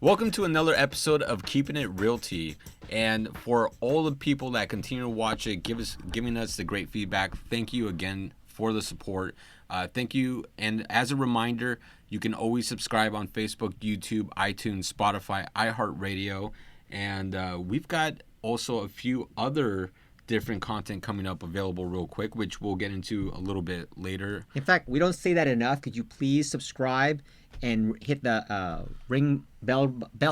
Welcome to another episode of Keeping It Realty. And for all the people that continue to watch it, giving us the great feedback, thank you again for the support. Thank you. And as a reminder, you can always subscribe on Facebook, YouTube, iTunes, Spotify, iHeartRadio. And we've got also a few other different content coming up available real quick, which we'll get into a little bit later. In fact, we don't say that enough. Could you please subscribe and hit the ring bell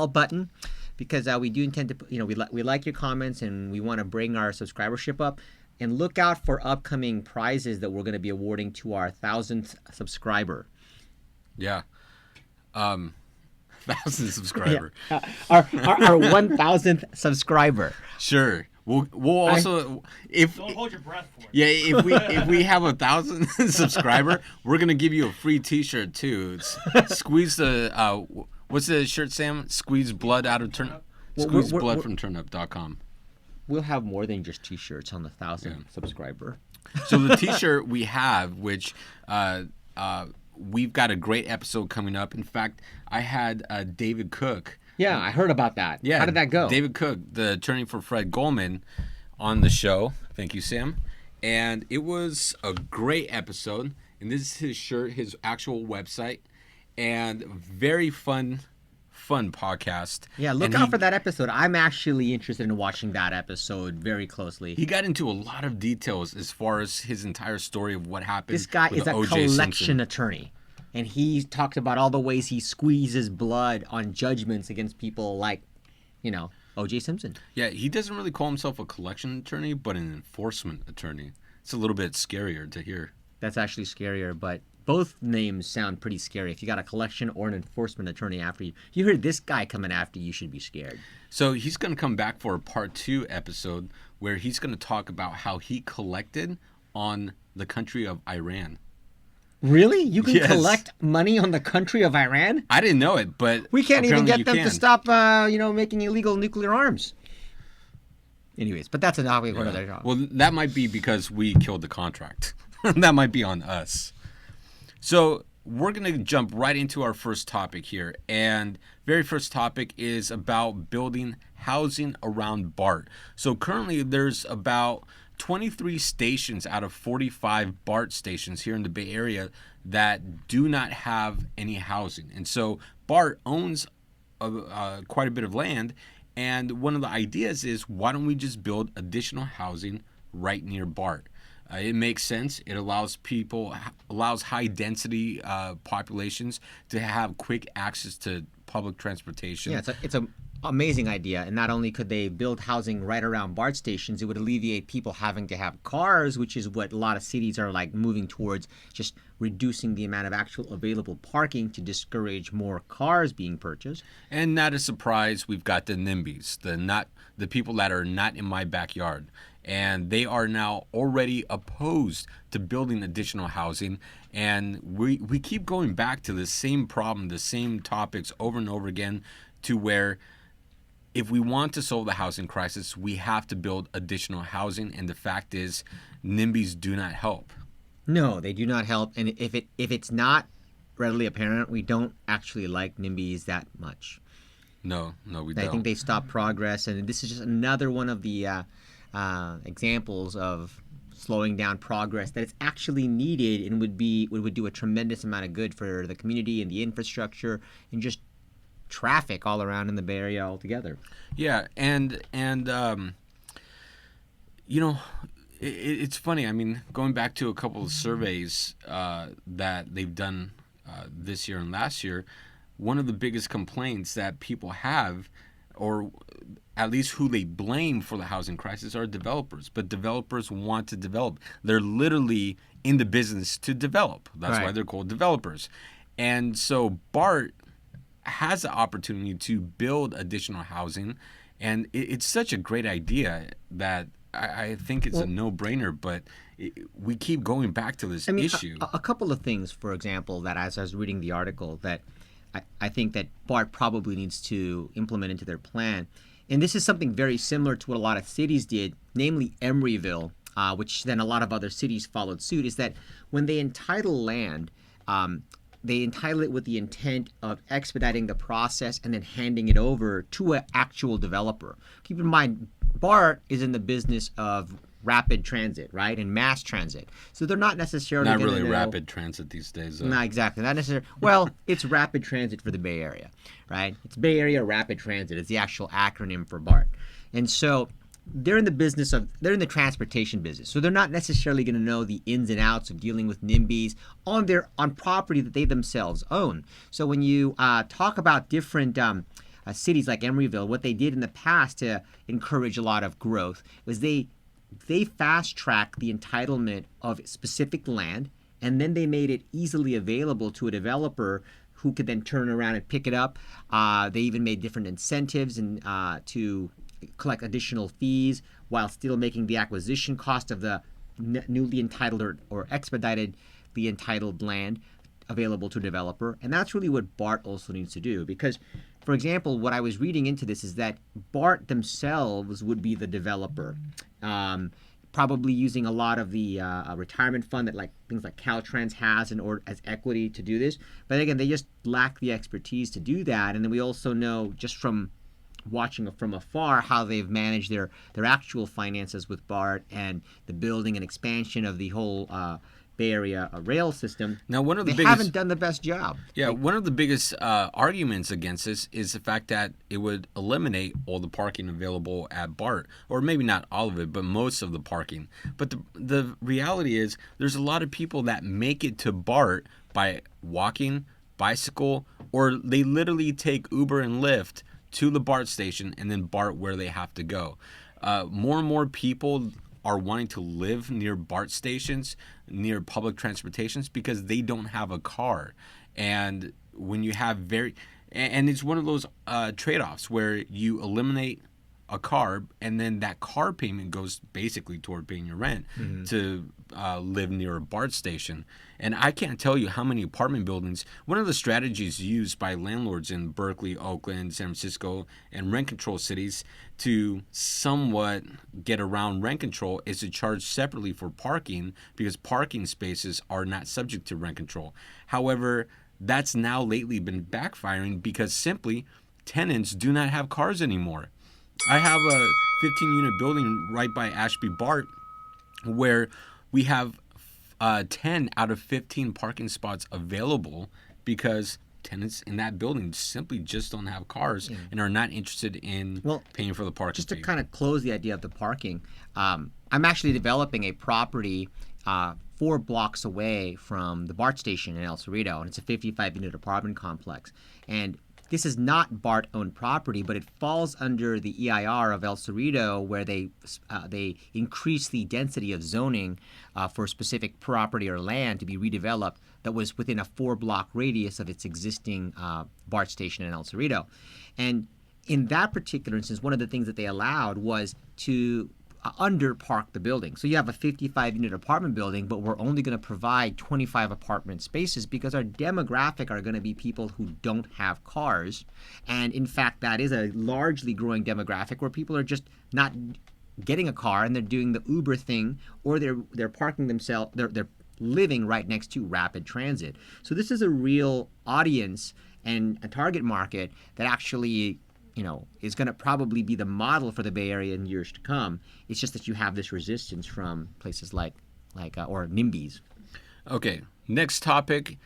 button? Because we do intend to, we like your comments and we want to bring our subscribership up. And look out for upcoming prizes that we're going to be awarding to our 1,000th subscriber. Yeah. 1,000th subscriber. Yeah. Our 1,000th subscriber. Sure. We'll also don't hold your breath for it. Yeah, if we have 1,000 subscriber, we're gonna give you a free T-shirt too. Squeeze the what's the shirt, Sam? Squeeze blood out of turnip. Squeeze blood from turnip.com. We'll have more than just T-shirts on the 1,000th subscriber. So the T-shirt we have, which we've got a great episode coming up. In fact, I had David Cook. Yeah, I heard about that. Yeah. How did that go? David Cook, the attorney for Fred Goldman, on the show. Thank you, Sam. And it was a great episode. And this is his shirt, his actual website, and very fun podcast. Yeah, look out for that episode. I'm actually interested in watching that episode very closely. He got into a lot of details as far as his entire story of what happened. This guy is a O.J. collection Simpson attorney. And he talked about all the ways he squeezes blood on judgments against people like, O.J. Simpson. Yeah, he doesn't really call himself a collection attorney, but an enforcement attorney. It's a little bit scarier to hear. That's actually scarier, but both names sound pretty scary. If you got a collection or an enforcement attorney after you, you heard this guy coming after you, should be scared. So he's going to come back for a part 2 episode where he's going to talk about how he collected on the country of Iran. Really? You can Yes. collect money on the country of Iran? I didn't know it, but We can't even apparently get them you to can. stop, making illegal nuclear arms. Anyways, but that's a topic for another topic. Well, that might be because we killed the contract. That might be on us. So we're going to jump right into our first topic here. And very first topic is about building housing around BART. So currently there's about 23 stations out of 45 BART stations here in the Bay Area that do not have any housing. And so BART owns quite a bit of land. And one of the ideas is, why don't we just build additional housing right near BART? It makes sense. It allows high density populations to have quick access to public transportation. Yeah, it's an amazing idea. And not only could they build housing right around BART stations, it would alleviate people having to have cars, which is what a lot of cities are like moving towards, just reducing the amount of actual available parking to discourage more cars being purchased. And not a surprise, we've got the NIMBYs, the people that are not in my backyard. And they are now already opposed to building additional housing. And we keep going back to the same problem, the same topics over and over again, to where if we want to solve the housing crisis, we have to build additional housing. And the fact is, NIMBYs do not help. No, they do not help. And if it's not readily apparent, we don't actually like NIMBYs that much. No, we don't. I think they stop progress. And this is just another one of the examples of slowing down progress that is actually needed and would do a tremendous amount of good for the community and the infrastructure and just traffic all around in the Bay Area altogether. Yeah, and it's funny. I mean, going back to a couple of surveys that they've done this year and last year, one of the biggest complaints that people have, or at least who they blame for the housing crisis, are developers. But developers want to develop. They're literally in the business to develop. That's Right. why they're called developers. And so BART has the opportunity to build additional housing. And it's such a great idea that I think it's a no-brainer, but we keep going back to this issue. A couple of things, for example, that as I was reading the article, that I think that BART probably needs to implement into their plan. And this is something very similar to what a lot of cities did, namely Emeryville, which then a lot of other cities followed suit, is that when they entitle land, they entitle it with the intent of expediting the process and then handing it over to an actual developer. Keep in mind, BART is in the business of rapid transit, right, and mass transit. So they're not necessarily Not gonna really know, rapid transit these days. Though. Not exactly. Not necessarily. Well, it's rapid transit for the Bay Area, right? It's Bay Area Rapid Transit. It's the actual acronym for BART. And so they're in the transportation business. So they're not necessarily going to know the ins and outs of dealing with NIMBYs on property that they themselves own. So when you talk about different cities like Emeryville, what they did in the past to encourage a lot of growth was they fast tracked the entitlement of specific land, and then they made it easily available to a developer who could then turn around and pick it up. They even made different incentives and to collect additional fees while still making the acquisition cost of the newly entitled or expedited the entitled land available to a developer. And that's really what BART also needs to do, because, for example, what I was reading into this is that BART themselves would be the developer, probably using a lot of the retirement fund that things like Caltrans has in order as equity to do this. But again, they just lack the expertise to do that. And then we also know just from watching from afar how they've managed their actual finances with BART and the building and expansion of the whole Bay Area rail system. Now, they haven't done the best job. Yeah, one of the biggest arguments against this is the fact that it would eliminate all the parking available at BART, or maybe not all of it, but most of the parking. But the reality is there's a lot of people that make it to BART by walking, bicycle, or they literally take Uber and Lyft to the BART station and then BART where they have to go. More and more people are wanting to live near BART stations, near public transportations, because they don't have a car. And when you have and it's one of those trade-offs where you eliminate a car, and then that car payment goes basically toward paying your rent to live near a BART station. And I can't tell you how many apartment buildings. One of the strategies used by landlords in Berkeley, Oakland, San Francisco, and rent control cities to somewhat get around rent control is to charge separately for parking, because parking spaces are not subject to rent control. However, that's now lately been backfiring because simply tenants do not have cars anymore. I have a 15-unit building right by Ashby BART where we have 10 out of 15 parking spots available because tenants in that building simply just don't have cars and are not interested in paying for the parking. Just to kind of close the idea of the parking, I'm actually developing a property 4 blocks away from the BART station in El Cerrito, and it's a 55-unit apartment complex. And this is not BART-owned property, but it falls under the EIR of El Cerrito, where they increase the density of zoning for specific property or land to be redeveloped that was within a 4-block radius of its existing BART station in El Cerrito. And in that particular instance, one of the things that they allowed was to underpark the building. So you have a 55-unit apartment building, but we're only going to provide 25 apartment spaces because our demographic are going to be people who don't have cars. And in fact, that is a largely growing demographic where people are just not getting a car and they're doing the Uber thing, or they're parking themselves, they're living right next to rapid transit. So this is a real audience and a target market that actually is going to probably be the model for the Bay Area in years to come. It's just that you have this resistance from places like or NIMBYs. Okay, next topic,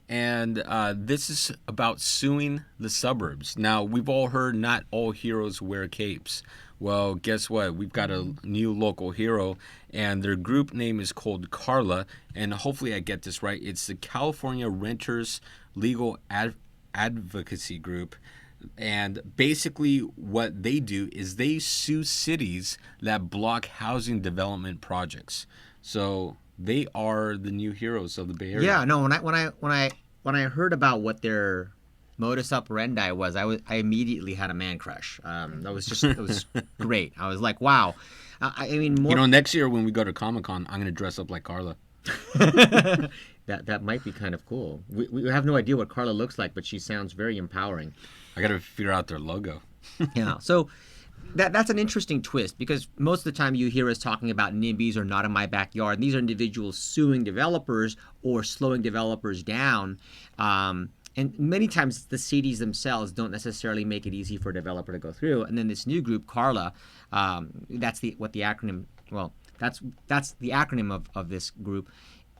and this is about suing the suburbs. Now, we've all heard not all heroes wear capes. Well, guess what? We've got a new local hero, and their group name is called Carla, and hopefully I get this right. It's the California Renters Legal Advocacy Group. And basically what they do is they sue cities that block housing development projects. So they are the new heroes of the Bay Area. Yeah, no, when I heard about what their modus operandi was, I immediately had a man crush. It was great. I was like, wow. I mean, next year when we go to Comic-Con, I'm going to dress up like Carla. That might be kind of cool. We have no idea what Carla looks like, but she sounds very empowering. I got to figure out their logo. Yeah. So that's an interesting twist, because most of the time you hear us talking about NIMBYs or not in my backyard. These are individuals suing developers or slowing developers down. And many times the cities themselves don't necessarily make it easy for a developer to go through. And then this new group, Carla, that's the acronym. Well, that's the acronym of this group.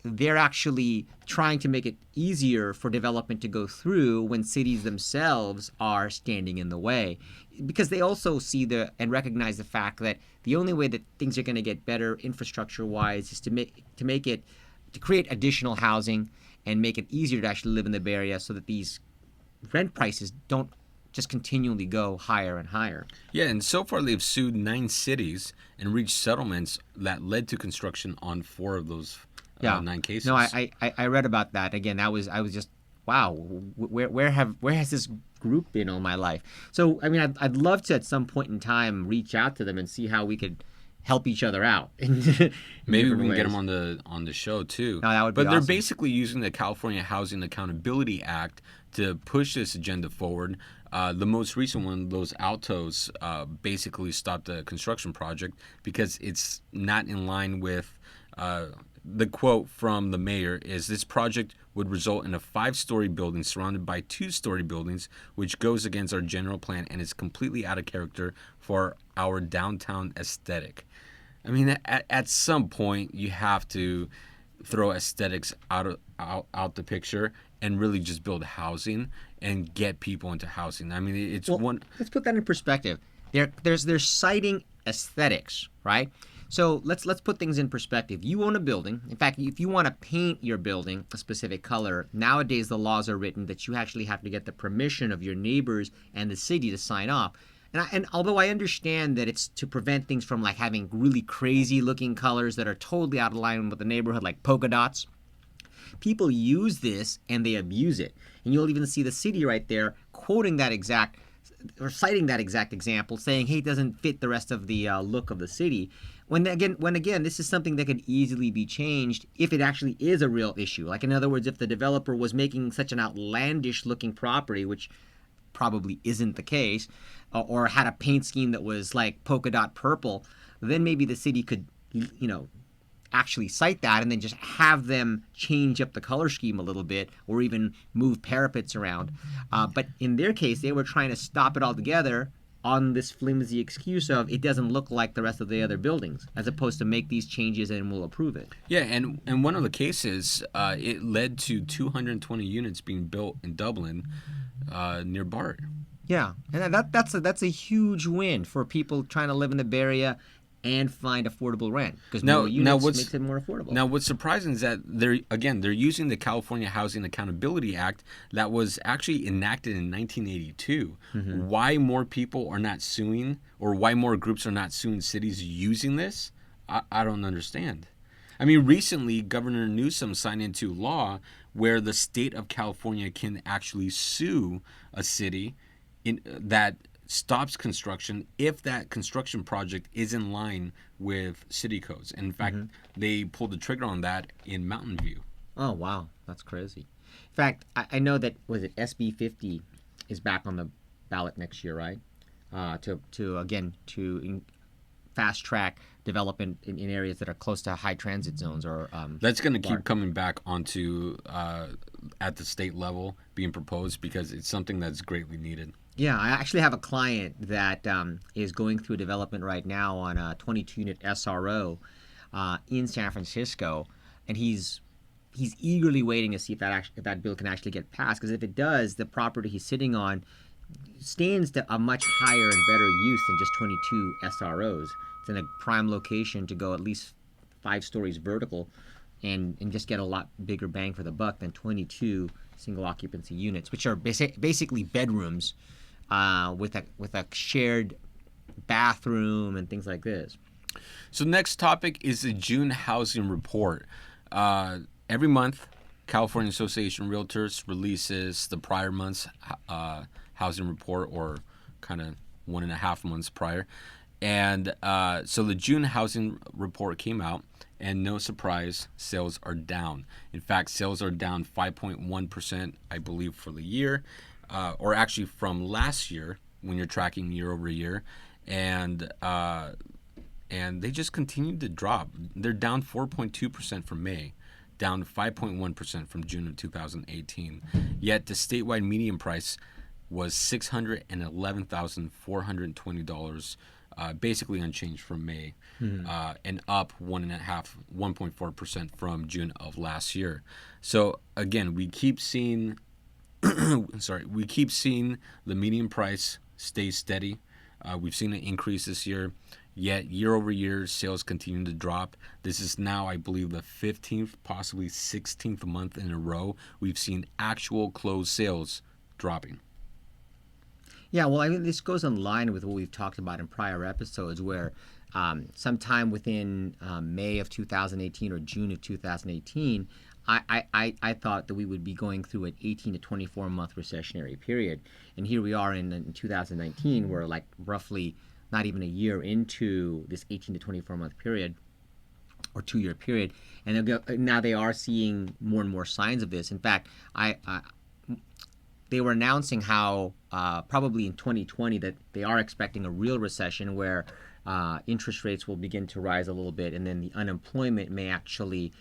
They're actually trying to make it easier for development to go through when cities themselves are standing in the way, because they also see and recognize the fact that the only way that things are going to get better infrastructure-wise is to create additional housing and make it easier to actually live in the Bay Area, so that these rent prices don't just continually go higher and higher. Yeah, and so far they've sued 9 cities and reached settlements that led to construction on 4 of those 9 cases. No, I read about that. Again, I was just, wow, where has this group been all my life? So, I mean, I'd love to at some point in time reach out to them and see how we could help each other out. Maybe we can get them on the show too. No, that would be But they're awesome. basically using the California Housing Accountability Act to push this agenda forward. The most recent one, Los Altos, basically stopped the construction project because it's not in line with the quote from the mayor is, "This project would result in a 5-story building surrounded by 2-story buildings, which goes against our general plan and is completely out of character for our downtown aesthetic." I mean, at some point you have to throw aesthetics out the picture and really just build housing and get people into housing. I mean, it's one. Let's put that in perspective. They're citing aesthetics, right? So let's put things in perspective. You own a building. In fact, if you want to paint your building a specific color, nowadays the laws are written that you actually have to get the permission of your neighbors and the city to sign off. And although I understand that it's to prevent things from like having really crazy looking colors that are totally out of line with the neighborhood, like polka dots, people use this and they abuse it. And you'll even see the city right there quoting that exact, or citing that exact example, saying, hey, it doesn't fit the rest of the look of the city. When again, this is something that could easily be changed if it actually is a real issue. Like, in other words, if the developer was making such an outlandish looking property, which probably isn't the case, or had a paint scheme that was like polka dot purple, then maybe the city could, actually cite that and then just have them change up the color scheme a little bit, or even move parapets around. But in their case, they were trying to stop it altogether on this flimsy excuse of it doesn't look like the rest of the other buildings, as opposed to make these changes and we'll approve it. Yeah, and one of the cases, it led to 220 units being built in Dublin near BART. Yeah, and that's a huge win for people trying to live in the Bay Area and find affordable rent, because more units makes it more affordable. Now, what's surprising is that they're using the California Housing Accountability Act that was actually enacted in 1982. Mm-hmm. Why more people are not suing, or why more groups are not suing cities using this, I don't understand. I mean, recently, Governor Newsom signed into law where the state of California can actually sue a city that stops construction if that construction project is in line with city codes. And in fact, they pulled the trigger on that in Mountain View. Oh, wow. That's crazy. In fact, I know that, was it SB 50 is back on the ballot next year, right? To fast track development in areas that are close to high transit zones, or that's going to keep coming back onto at the state level being proposed, because it's something that's greatly needed. Yeah, I actually have a client that is going through development right now on a 22-unit SRO in San Francisco, and he's eagerly waiting to see if that bill can actually get passed. Because if it does, the property he's sitting on stands to a much higher and better use than just 22 SROs. It's in a prime location to go at least 5 stories vertical, and just get a lot bigger bang for the buck than 22 single occupancy units, which are basically bedrooms with a shared bathroom and things like this. So next topic is the June housing report. Every month, California Association of Realtors releases the prior month's housing report, or kind of 1.5 months prior. And so the June housing report came out, and no surprise, sales are down. In fact, sales are down 5.1%, I believe, for the year, or actually from last year when you're tracking year over year. and they just continue to drop. They're down 4.2% from May, down 5.1% from June of 2018. Yet the statewide median price was $611,420, basically unchanged from May, and up 1.4% from June of last year. So again, we keep seeing, we keep seeing the median price stay steady. We've seen an increase this year. Yet year over year, sales continue to drop. This is now, I believe, the 15th, possibly 16th month in a row we've seen actual closed sales dropping. Yeah, well, I mean, this goes in line with what we've talked about in prior episodes, where sometime within May of 2018 or June of 2018, I thought that we would be going through an 18 to 24 month recessionary period, and here we are in 2019. We're like roughly not even a year into this 18 to 24 month period or 2-year period, and now they are seeing more and more signs of this. In fact, they were announcing how probably in 2020 that they are expecting a real recession where interest rates will begin to rise a little bit, and then the unemployment may actually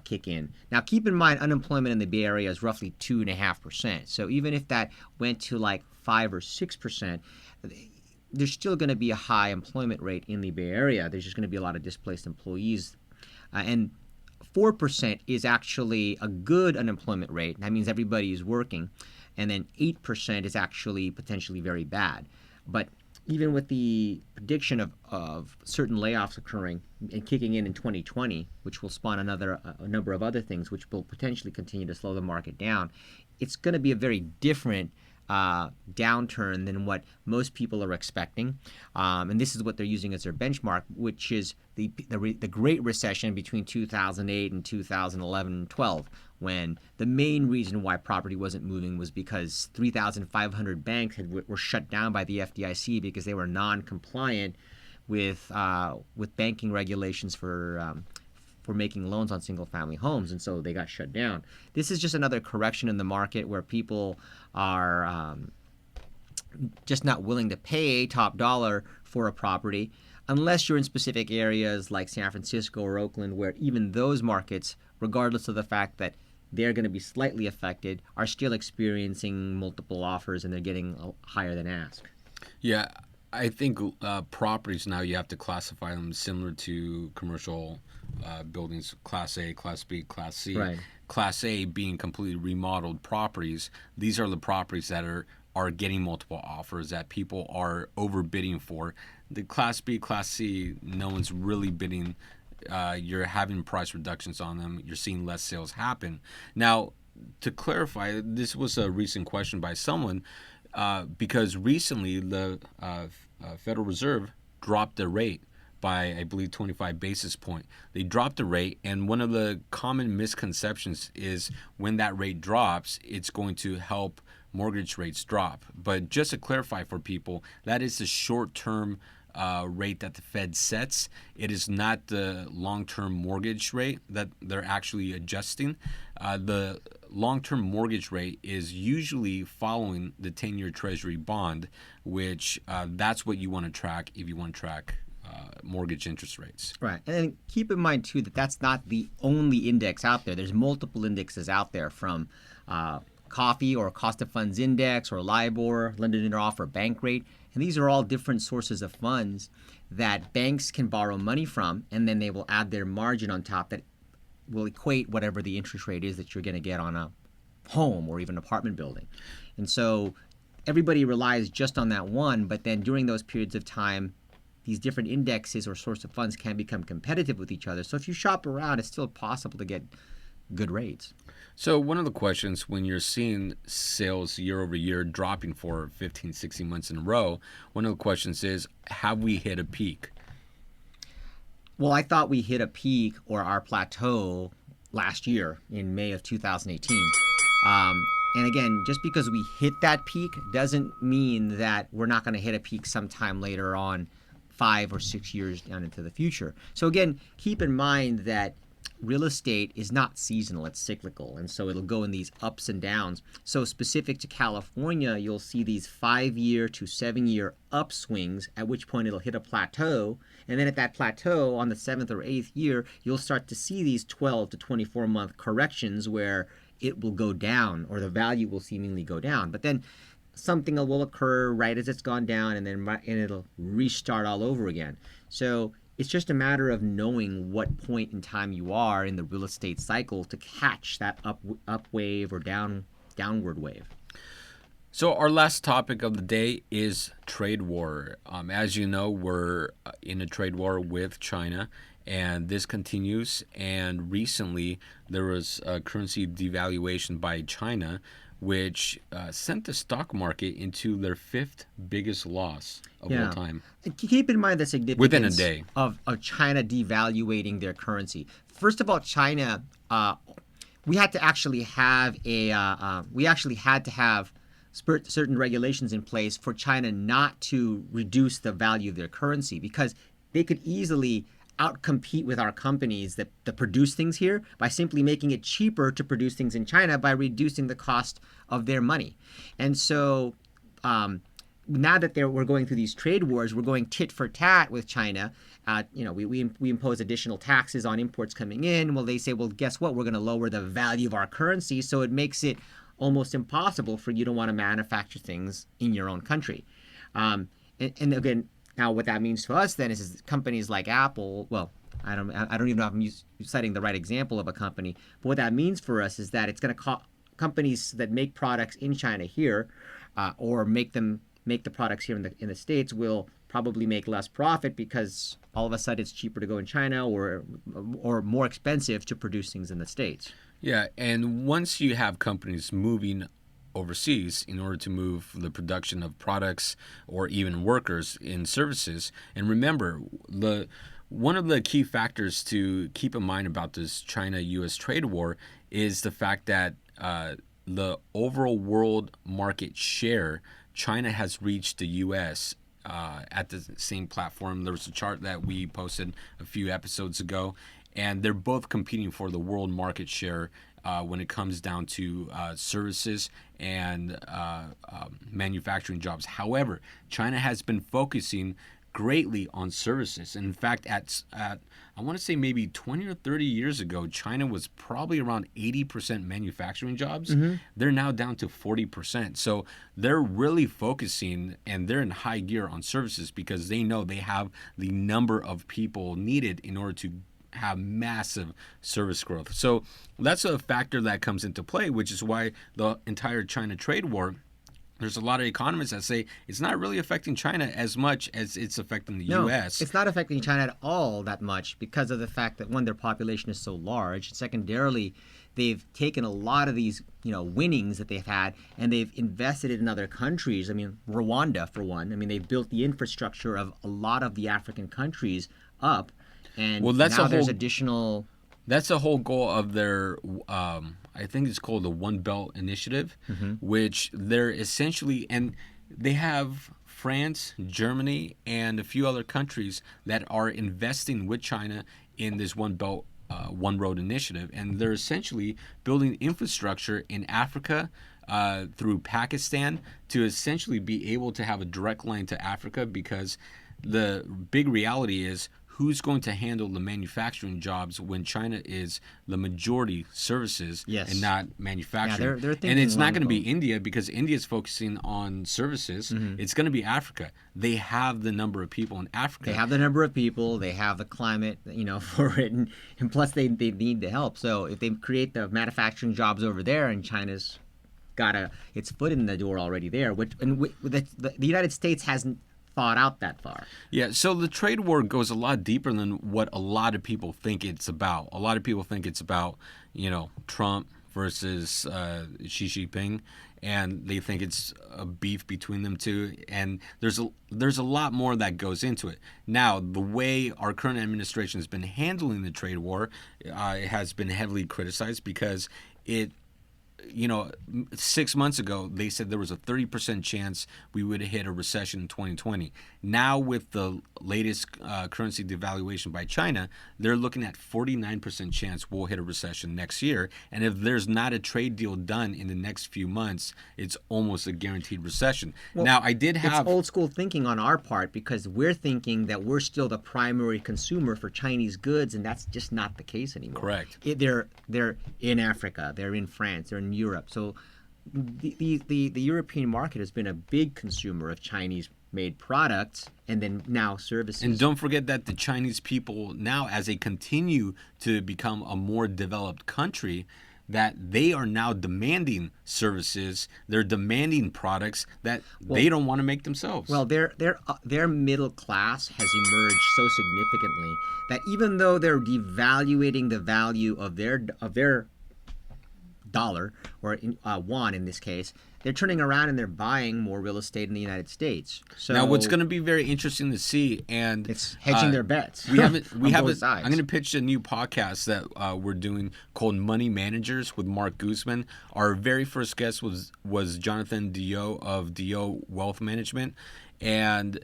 kick in. Now, keep in mind, unemployment in the Bay Area is roughly 2.5%. So even if that went to like 5 or 6%, there's still going to be a high employment rate in the Bay Area. There's just going to be a lot of displaced employees. And 4% is actually a good unemployment rate. That means everybody is working. And then 8% is actually potentially very bad. But even with the prediction of certain layoffs occurring and kicking in 2020, which will spawn a number of other things, which will potentially continue to slow the market down, it's going to be a very different downturn than what most people are expecting, and this is what they're using as their benchmark, which is the Great Recession between 2008 and 2011 and 12, when the main reason why property wasn't moving was because 3,500 banks were shut down by the FDIC because they were non-compliant with banking regulations for making loans on single-family homes, and so they got shut down. This is just another correction in the market where people are just not willing to pay top dollar for a property unless you're in specific areas like San Francisco or Oakland, where even those markets, regardless of the fact that they're going to be slightly affected, are still experiencing multiple offers and they're getting higher than ask. Yeah, I think properties now, you have to classify them similar to commercial buildings, Class A, Class B, Class C. Right. Class A being completely remodeled properties. These are the properties that are getting multiple offers that people are overbidding for. The Class B, Class C, no one's really bidding. You're having price reductions on them. You're seeing less sales happen. Now, to clarify, this was a recent question by someone, because recently the Federal Reserve dropped the rate by, I believe, 25 basis points. They dropped the rate, and one of the common misconceptions is when that rate drops, it's going to help mortgage rates drop. But just to clarify for people, that is the short-term rate that the Fed sets. It is not the long-term mortgage rate that they're actually adjusting. The long-term mortgage rate is usually following the 10-year Treasury bond, which that's what you want to track if you want to track mortgage interest rates. Right. And then keep in mind, too, that that's not the only index out there. There's multiple indexes out there, from COFFEE or cost of funds index or LIBOR, lending it off, or bank rate. And these are all different sources of funds that banks can borrow money from, and then they will add their margin on top that will equate whatever the interest rate is that you're going to get on a home or even apartment building. And so everybody relies just on that one, but then during those periods of time, these different indexes or source of funds can become competitive with each other. So if you shop around, it's still possible to get good rates. So one of the questions, when you're seeing sales year over year dropping for 15, 16 months in a row, one of the questions is, have we hit a peak? Well, I thought we hit a peak or our plateau last year in May of 2018. And again, just because we hit that peak doesn't mean that we're not going to hit a peak sometime later on, 5 or 6 years down into the future. So again, keep in mind that real estate is not seasonal, it's cyclical, and so it'll go in these ups and downs. So specific to California, you'll see these 5-year to 7-year upswings, at which point it'll hit a plateau, and then at that plateau on the 7th or 8th year, you'll start to see these 12 to 24 month corrections where it will go down, or the value will seemingly go down. But then something will occur right as it's gone down, and then it'll restart all over again. So it's just a matter of knowing what point in time you are in the real estate cycle to catch that up wave or downward wave. So our last topic of the day is trade war. As you know, we're in a trade war with China, and this continues. And recently, there was a currency devaluation by China, which sent the stock market into their 5th biggest loss of all time. Keep in mind the significance within a day of China devaluating their currency. First of all, China, we had to actually have certain regulations in place for China not to reduce the value of their currency, because they could easily outcompete with our companies that produce things here by simply making it cheaper to produce things in China by reducing the cost of their money. And so now that we're going through these trade wars, we're going tit for tat with China. We impose additional taxes on imports coming in. Well, they say, well, guess what? We're going to lower the value of our currency, so it makes it almost impossible for you to want to manufacture things in your own country. And again, now what that means to us then is companies like Apple. Well, I don't even know if I'm citing the right example of a company, but what that means for us is that it's going to cost companies that make products in China here, or make the products here in the States, will probably make less profit because all of a sudden it's cheaper to go in China, or more expensive to produce things in the States. Yeah, and once you have companies moving overseas in order to move the production of products or even workers in services, and remember, one of the key factors to keep in mind about this China-U.S. trade war is the fact that the overall world market share, China has reached the U.S. At the same platform. There was a chart that we posted a few episodes ago, and they're both competing for the world market share when it comes down to services and manufacturing jobs. However, China has been focusing greatly on services. And in fact, at I want to say maybe 20 or 30 years ago, China was probably around 80% manufacturing jobs. Mm-hmm. They're now down to 40%. So they're really focusing, and they're in high gear on services because they know they have the number of people needed in order to have massive service growth. So that's a factor that comes into play, which is why the entire China trade war, there's a lot of economists that say it's not really affecting China as much as it's affecting the U.S. It's not affecting China at all that much because of the fact that, one, their population is so large. Secondarily, they've taken a lot of these, winnings that they've had, and they've invested it in other countries. I mean, Rwanda, for one. I mean, they've built the infrastructure of a lot of the African countries up, and now there's additional... That's the whole goal of their, I think it's called the One Belt Initiative, mm-hmm. which they're essentially, and they have France, Germany, and a few other countries that are investing with China in this One Belt, One Road Initiative. And they're essentially building infrastructure in Africa through Pakistan to essentially be able to have a direct line to Africa, because the big reality is, who's going to handle the manufacturing jobs when China is the majority services and not manufacturing? Yeah, they're and it's not going to be India, because India is focusing on services. Mm-hmm. It's going to be Africa. They have the number of people in Africa. They have the number of people. They have the climate, for it. And plus, they need the help. So if they create the manufacturing jobs over there, and China's got its foot in the door already there, the United States hasn't thought out that far. Yeah, so the trade war goes a lot deeper than what a lot of people think it's about. A lot of people think it's about, Trump versus Xi Jinping, and they think it's a beef between them two. And there's a lot more that goes into it. Now, the way our current administration has been handling the trade war, it has been heavily criticized because it 6 months ago, they said there was a 30% chance we would hit a recession in 2020. Now, with the latest currency devaluation by China, they're looking at 49% chance we'll hit a recession next year. And if there's not a trade deal done in the next few months, it's almost a guaranteed recession. Well, now, I did have It's old school thinking on our part because we're thinking that we're still the primary consumer for Chinese goods, and that's just not the case anymore. Correct. They're in Africa, they're in France, they're in Europe. So the European market has been a big consumer of Chinese-made products and then now services. And don't forget that the Chinese people now, as they continue to become a more developed country, that they are now demanding services, they're demanding products that they don't want to make themselves. Well, their middle class has emerged so significantly that even though they're devaluating the value of their dollar or yuan in this case, they're turning around and they're buying more real estate in the United States. So now, what's going to be very interesting to see, and it's hedging their bets. We haven't. Both I'm going to pitch a new podcast that we're doing called Money Managers with Marc Guzman. Our very first guest was Jonathan Dio of Dio Wealth Management, and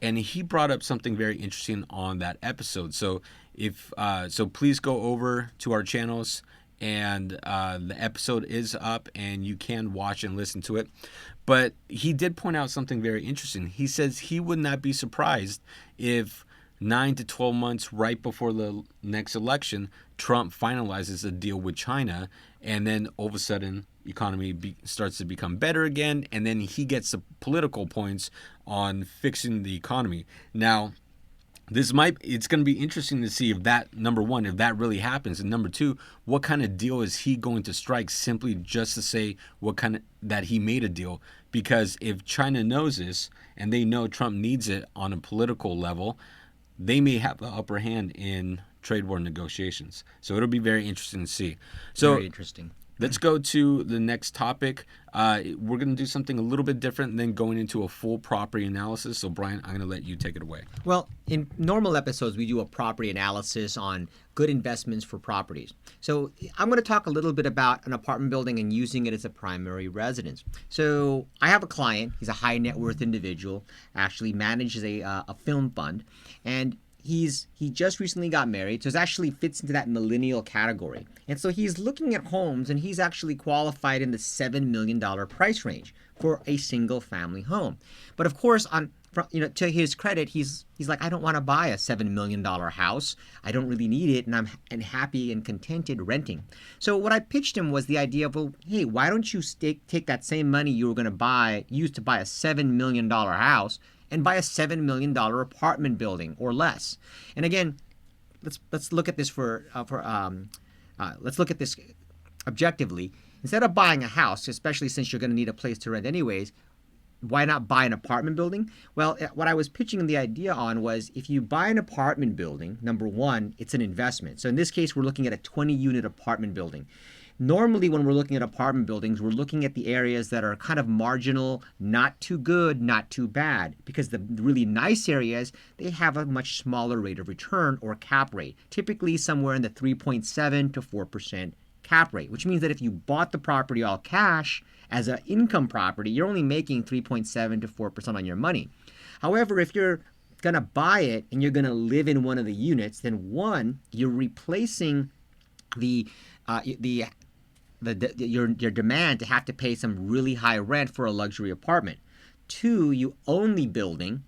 he brought up something very interesting on that episode. So please go over to our channels. And the episode is up and you can watch and listen to it. But he did point out something very interesting. He says he would not be surprised if 9 to 12 months right before the next election, Trump finalizes a deal with China, and then all of a sudden economy starts to become better again, and then he gets the political points on fixing the economy. Now, it's going to be interesting to see if that, number one, if that really happens, and number two, what kind of deal is he going to strike simply just to say that he made a deal? Because if China knows this and they know Trump needs it on a political level, they may have the upper hand in trade war negotiations. So it'll be very interesting to see. So very interesting. Let's go to the next topic. We're going to do something a little bit different than going into a full property analysis. So, Brian, I'm going to let you take it away. Well, in normal episodes, we do a property analysis on good investments for properties. So I'm going to talk a little bit about an apartment building and using it as a primary residence. So I have a client. He's a high net worth individual, actually manages a film fund, and he just recently got married, so it actually fits into that millennial category. And so he's looking at homes, and he's actually qualified in the $7 million price range for a single family home. But of course, to his credit, he's like, I don't want to buy a $7 million house. I don't really need it, and I'm happy and contented renting. So what I pitched him was the idea of, well, hey, why don't you take that same money you were going to use to buy a $7 million house and buy a $7 million apartment building or less. And again, let's look at this let's look at this objectively. Instead of buying a house, especially since you're going to need a place to rent anyways, why not buy an apartment building? Well, what I was pitching the idea on was if you buy an apartment building, number one, it's an investment. So in this case, we're looking at a 20-unit apartment building. Normally, when we're looking at apartment buildings, we're looking at the areas that are kind of marginal, not too good, not too bad, because the really nice areas, they have a much smaller rate of return or cap rate, typically somewhere in the 3.7 to 4% cap rate, which means that if you bought the property all cash as an income property, you're only making 3.7 to 4% on your money. However, if you're going to buy it and you're going to live in one of the units, then one, you're replacing your demand to have to pay some really high rent for a luxury apartment. Two, you own the building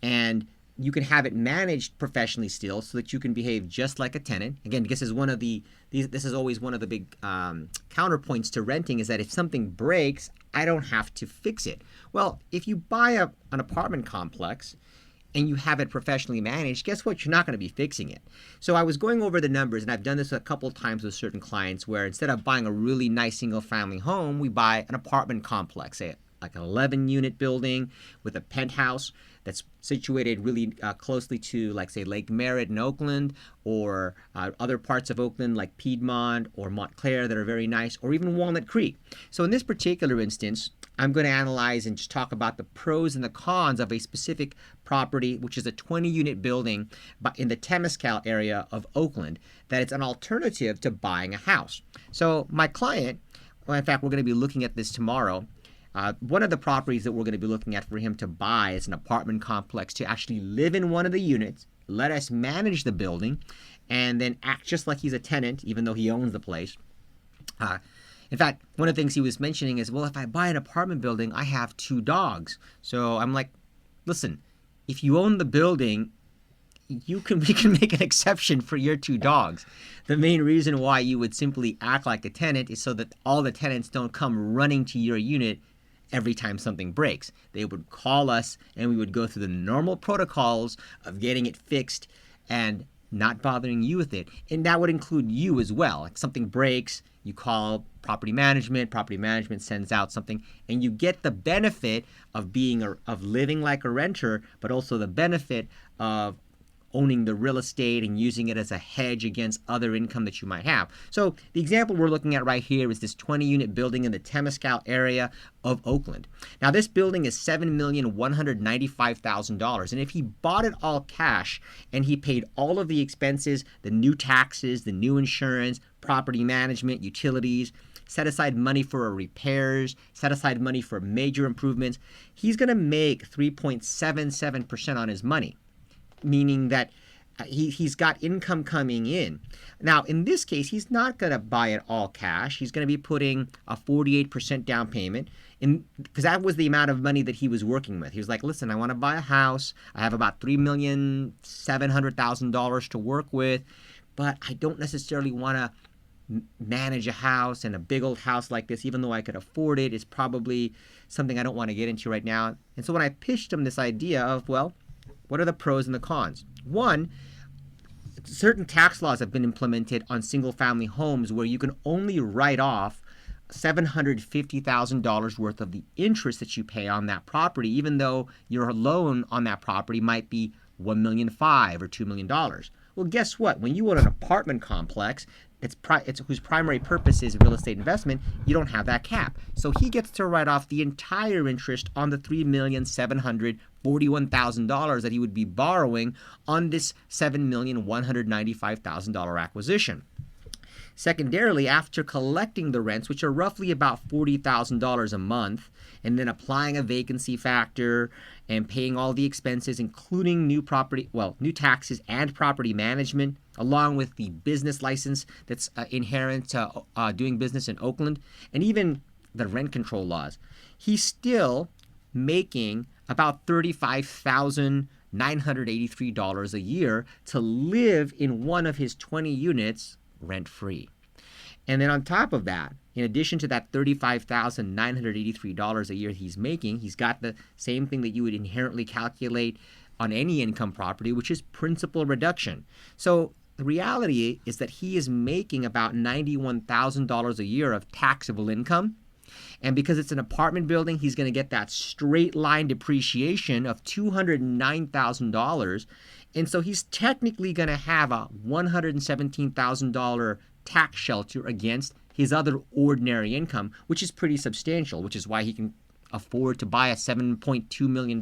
and you can have it managed professionally still so that you can behave just like a tenant. Again, this is always one of the big counterpoints to renting, is that if something breaks, I don't have to fix it. Well, if you buy an apartment complex and you have it professionally managed, guess what? You're not going to be fixing it. So I was going over the numbers, and I've done this a couple of times with certain clients where instead of buying a really nice single-family home, we buy an apartment complex, say like an 11-unit building with a penthouse that's situated really closely to, like, say, Lake Merritt in Oakland, or other parts of Oakland like Piedmont or Montclair that are very nice, or even Walnut Creek. So in this particular instance, I'm going to analyze and just talk about the pros and the cons of a specific property, which is a 20-unit building in the Temescal area of Oakland, that it's an alternative to buying a house. So my client, well, in fact, we're going to be looking at this tomorrow. One of the properties that we're going to be looking at for him to buy is an apartment complex to actually live in one of the units, let us manage the building, and then act just like he's a tenant, even though he owns the place. In fact, one of the things he was mentioning is, well, if I buy an apartment building, I have 2 dogs. So I'm like, listen, if you own the building, we can make an exception for your 2 dogs. The main reason why you would simply act like a tenant is so that all the tenants don't come running to your unit every time something breaks. They would call us and we would go through the normal protocols of getting it fixed and not bothering you with it. And that would include you as well. Like something breaks, you call property management sends out something, and you get the benefit of of living like a renter, but also the benefit of owning the real estate and using it as a hedge against other income that you might have. So the example we're looking at right here is this 20-unit building in the Temescal area of Oakland. Now this building is $7,195,000, and if he bought it all cash and he paid all of the expenses, the new taxes, the new insurance, property management, utilities, set aside money for repairs, set aside money for major improvements, he's going to make 3.77% on his money, meaning that he's got income coming in. Now, in this case, he's not going to buy it all cash. He's going to be putting a 48% down payment, because that was the amount of money that he was working with. He was like, listen, I want to buy a house. I have about $3,700,000 to work with, but I don't necessarily want to manage a house, and a big old house like this, even though I could afford it, is probably something I don't want to get into right now. And so when I pitched him this idea of, well, what are the pros and the cons? One, certain tax laws have been implemented on single-family homes where you can only write off $750,000 worth of the interest that you pay on that property, even though your loan on that property might be $1.5 million or $2 million. Well, guess what? When you own an apartment complex, whose primary purpose is real estate investment, you don't have that cap. So he gets to write off the entire interest on the $3,741,000 that he would be borrowing on this $7,195,000 acquisition. Secondarily, after collecting the rents, which are roughly about $40,000 a month, and then applying a vacancy factor and paying all the expenses, including new taxes and property management, along with the business license that's inherent to doing business in Oakland, and even the rent control laws, he's still making about $35,983 a year to live in one of his 20 units rent-free. And then on top of that, in addition to that $35,983 a year he's making, he's got the same thing that you would inherently calculate on any income property, which is principal reduction. So the reality is that he is making about $91,000 a year of taxable income. And because it's an apartment building, he's going to get that straight line depreciation of $209,000. And so he's technically going to have a $117,000 tax shelter against his other ordinary income, which is pretty substantial, which is why he can afford to buy a $7.2 million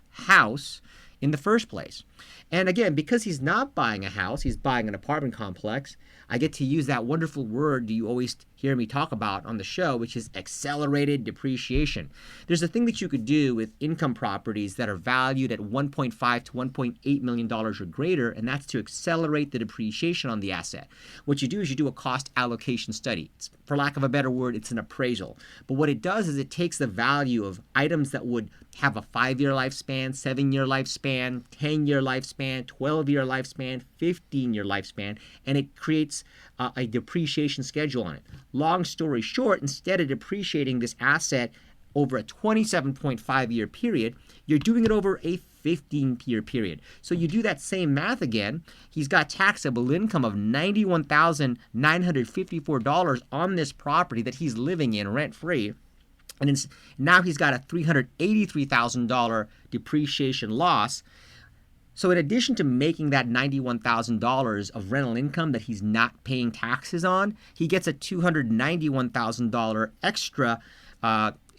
house in the first place. And again, because he's not buying a house, he's buying an apartment complex, I get to use that wonderful word you always hear me talk about on the show, which is accelerated depreciation. There's a thing that you could do with income properties that are valued at $1.5 to $1.8 million or greater, and that's to accelerate the depreciation on the asset. What you do is you do a cost allocation study. For lack of a better word, it's an appraisal. But what it does is it takes the value of items that would have a 5-year lifespan, 7-year lifespan, 10-year lifespan, 12-year lifespan, 15-year lifespan, and it creates a depreciation schedule on it. Long story short, instead of depreciating this asset over a 27.5-year period, you're doing it over a 15-year period. So you do that same math again. He's got taxable income of $91,954 on this property that he's living in rent-free. And now he's got a $383,000 depreciation loss. So in addition to making that $91,000 of rental income that he's not paying taxes on, he gets a $291,000 extra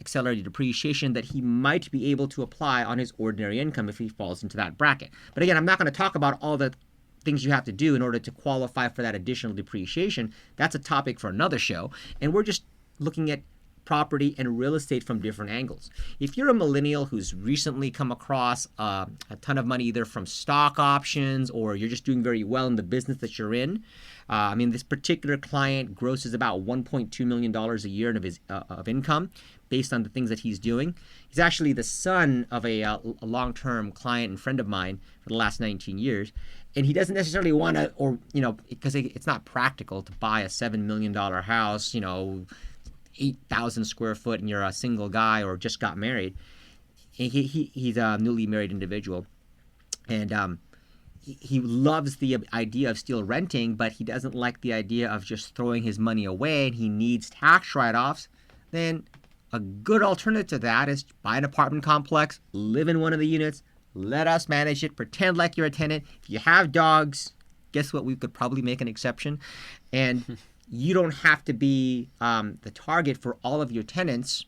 accelerated depreciation that he might be able to apply on his ordinary income if he falls into that bracket. But again, I'm not going to talk about all the things you have to do in order to qualify for that additional depreciation. That's a topic for another show. And we're just looking at property and real estate from different angles. If you're a millennial who's recently come across a ton of money either from stock options or you're just doing very well in the business that you're in, this particular client grosses about $1.2 million a year of his of income based on the things that he's doing. He's actually the son of a long-term client and friend of mine for the last 19 years. And he doesn't necessarily want to, because it's not practical to buy a $7 million house, 8,000 square foot, and you're a single guy or just got married. He's a newly married individual, and he loves the idea of still renting, but he doesn't like the idea of just throwing his money away, and he needs tax write-offs. Then a good alternative to that is buy an apartment complex, live in one of the units, let us manage it, pretend like you're a tenant. If you have dogs, guess what? We could probably make an exception, and you don't have to be the target for all of your tenants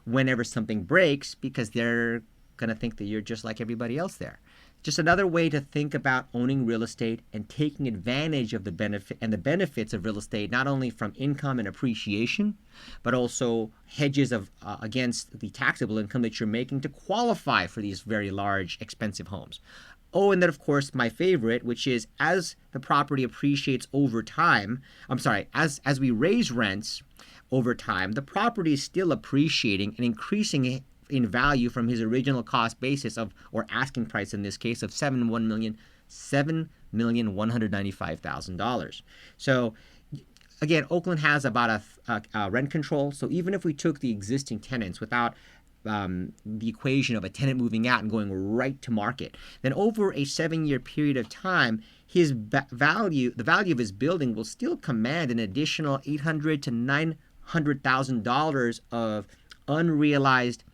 whenever something breaks, because they're going to think that you're just like everybody else there. Just another way to think about owning real estate and taking advantage of the benefits of real estate, not only from income and appreciation, but also hedges against the taxable income that you're making to qualify for these very large, expensive homes. Oh, and then, of course, my favorite, which is as the property appreciates over time, as we raise rents over time, the property is still appreciating and increasing in value from his original cost basis or asking price in this case of $7,195,000. So again, Oakland has about a rent control. So even if we took the existing tenants without the equation of a tenant moving out and going right to market, then over a 7-year period of time, the value of his building will still command an additional $800,000 to $900,000 of unrealized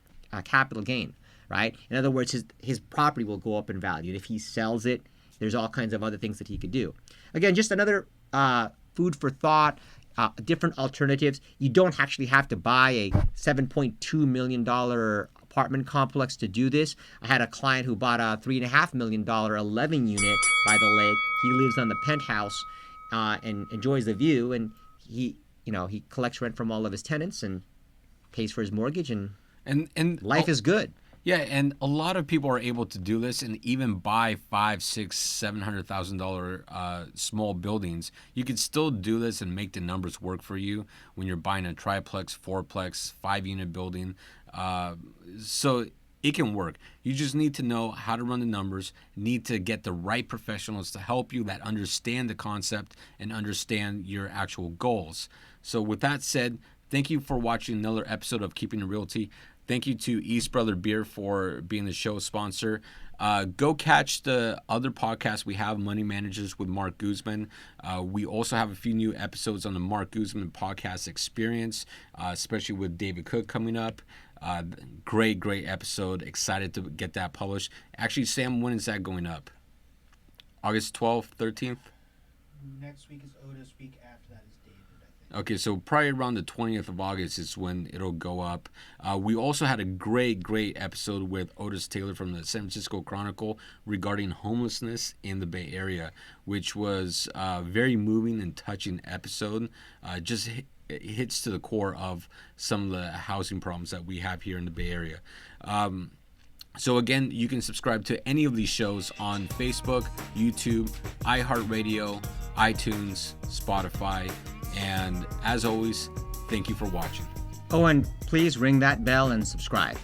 capital gain, right? In other words, his property will go up in value. And if he sells it, there's all kinds of other things that he could do. Again, just another food for thought. Different alternatives. You don't actually have to buy a $7.2 million apartment complex to do this. I had a client who bought a $3.5 million 11 unit by the lake. He lives on the penthouse and enjoys the view, and he collects rent from all of his tenants and pays for his mortgage, and life is good. Yeah, and a lot of people are able to do this and even buy $500,000, $600,000, $700,000 small buildings. You could still do this and make the numbers work for you when you're buying a triplex, fourplex, 5-unit building. So it can work. You just need to know how to run the numbers, need to get the right professionals to help you that understand the concept and understand your actual goals. So with that said, thank you for watching another episode of Keeping It Realty. Thank you to East Brother Beer for being the show sponsor. Go catch the other podcast we have, Money Managers with Marc Guzman. We also have a few new episodes on the Marc Guzman podcast experience, especially with David Cook coming up. Great episode. Excited to get that published. Actually, Sam, when is that going up? August 12th, 13th? Next week is Otis. Week after that is David, I think. Okay, so probably around the 20th of August is when it'll go up. We also had a great episode with Otis Taylor from the San Francisco Chronicle regarding homelessness in the Bay Area, which was a very moving and touching episode. It hits to the core of some of the housing problems that we have here in the Bay Area. So again, you can subscribe to any of these shows on Facebook, YouTube, iHeartRadio, iTunes, Spotify, and as always, thank you for watching. Oh, and please ring that bell and subscribe.